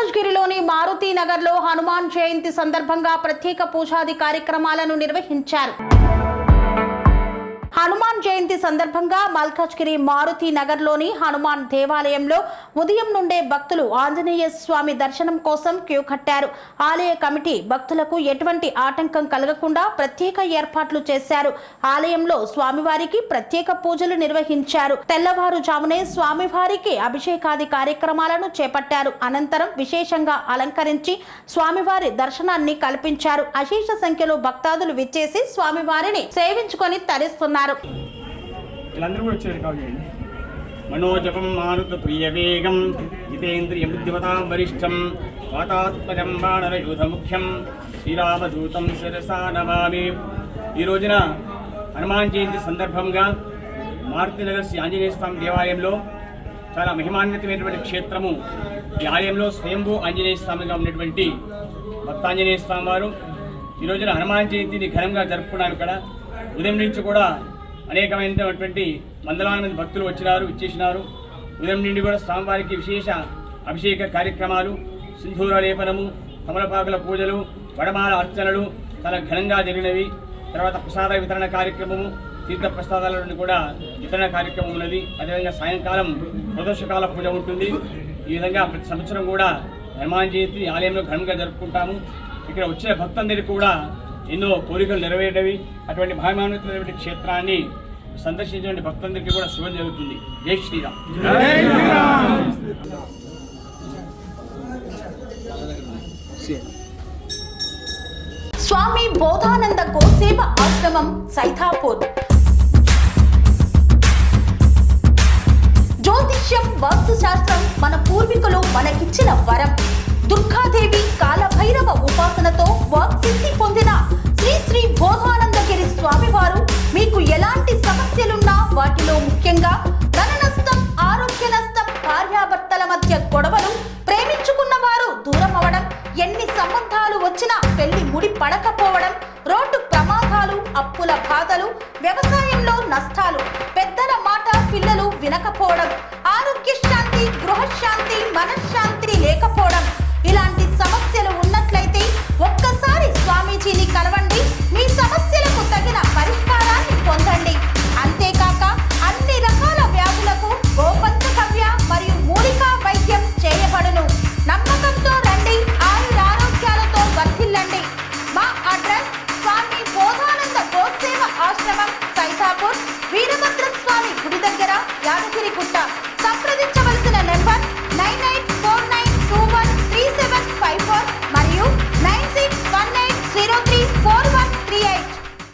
మల్కాజ్గిరిలోని మారుతి నగర్లో హనుమాన్ జయంతి సందర్భంగా ప్రత్యేక పూజాది కార్యక్రమాలను నిర్వహించారు. హనుమాన్ జయంతి సందర్భంగా మల్కాజ్గిరి మారుతి నగర్లోని హనుమాన్ దేవాలయంలో ఉదయం నుండే భక్తులు ఆంజనేయ స్వామి దర్శనం కోసం క్యూ కట్టారు. ఆలయ కమిటీ భక్తులకు ఎటువంటి ఆటంకం కలగకుండా ప్రత్యేక ఏర్పాట్లు చేశారు. ఆలయంలో స్వామివారికి ప్రత్యేక పూజలు నిర్వహించారు. తెల్లవారుజామునే స్వామివారికి అభిషేకాది కార్యక్రమాలను చేపట్టారు. అనంతరం విశేషంగా అలంకరించి స్వామివారి దర్శనాన్ని కల్పించారు. అశేష సంఖ్యలో భక్తాదులు విచ్చేసి స్వామివారిని సేవించుకొని తరిస్తున్నారు. మనోజపం మారుత ప్రియ వేగం జితేంద్రియ బుద్ధిమతాం వరిష్టం వాతాత్మజం వానరయూధ ముఖ్యం శ్రీరామదూతం శిరసా నమామి. ఈ రోజున హనుమాన్ జయంతి సందర్భంగా మారుతినగర్ శ్రీ ఆంజనేయ స్వామి దేవాలయంలో చాలా మహిమాన్వితమైనటువంటి క్షేత్రము. ఈ ఆలయంలో స్వయంభూ ఆంజనేయ స్వామిగా ఉన్నటువంటి భక్తాంజనేయ స్వామి వారు ఈ రోజున హనుమాన్ జయంతిని ఘనంగా జరుపుకున్నారు. ఇక్కడ ఉదయం నుంచి కూడా అనేకమైనటువంటి వందలాది మంది భక్తులు ఇచ్చేసినారు. ఉదయం నుండి కూడా స్వామివారికి విశేష అభిషేక కార్యక్రమాలు, సింధూర లేపనము, కమలపాకుల పూజలు, వడమాల అర్చనలు చాలా ఘనంగా జరిగినవి. తర్వాత ప్రసాద వితరణ కార్యక్రమము, తీర్థ ప్రసాదాల నుండి కూడా వితరణ కార్యక్రమం ఉన్నది. అదేవిధంగా సాయంకాలం ప్రదోషకాల పూజ ఉంటుంది. ఈ విధంగా ప్రతి సంవత్సరం కూడా హనుమాన్ జయంతి ఆలయంలో ఘనంగా జరుపుకుంటాము. ఇక్కడ వచ్చిన భక్తులందరికీ కూడా ఎన్నో కోరికలు నెరవేరేవి. అటువంటి మహిమాన్వితమైనటువంటి క్షేత్రాన్ని సందర్శించిన భక్తులందరికీ కూడా శుభం జరుగుతుంది. జై శ్రీరామ్. స్వామి బోధానంద గోసేవ ఆశ్రమం సైథాపూర్. జ్యోతిష్యం, వాస్తుశాస్త్రం మన పూర్వీకులు మనకిచ్చిన వరం. దుర్గాదేవి, కాలభైరవ ఉపాసనతో వాక్సిద్ధి పొందిన శ్రీ శ్రీ బోధానందగిరి స్వామివారు మీకు ఎలాంటి సమస్యలున్నా, వాటిలో ముఖ్యంగా ధన నష్టం, ఆరోగ్య నష్టం, భార్యాభర్తల మధ్య గొడవలు, ప్రేమించుకున్న వారు దూరం అవడం, ఎన్ని సంబంధాలు వచ్చినా పెళ్లి ముడి పడకపోవడం, రోడ్డు ప్రమాదాలు, అప్పుల బాధలు, వ్యవసాయంలో నష్టాలు,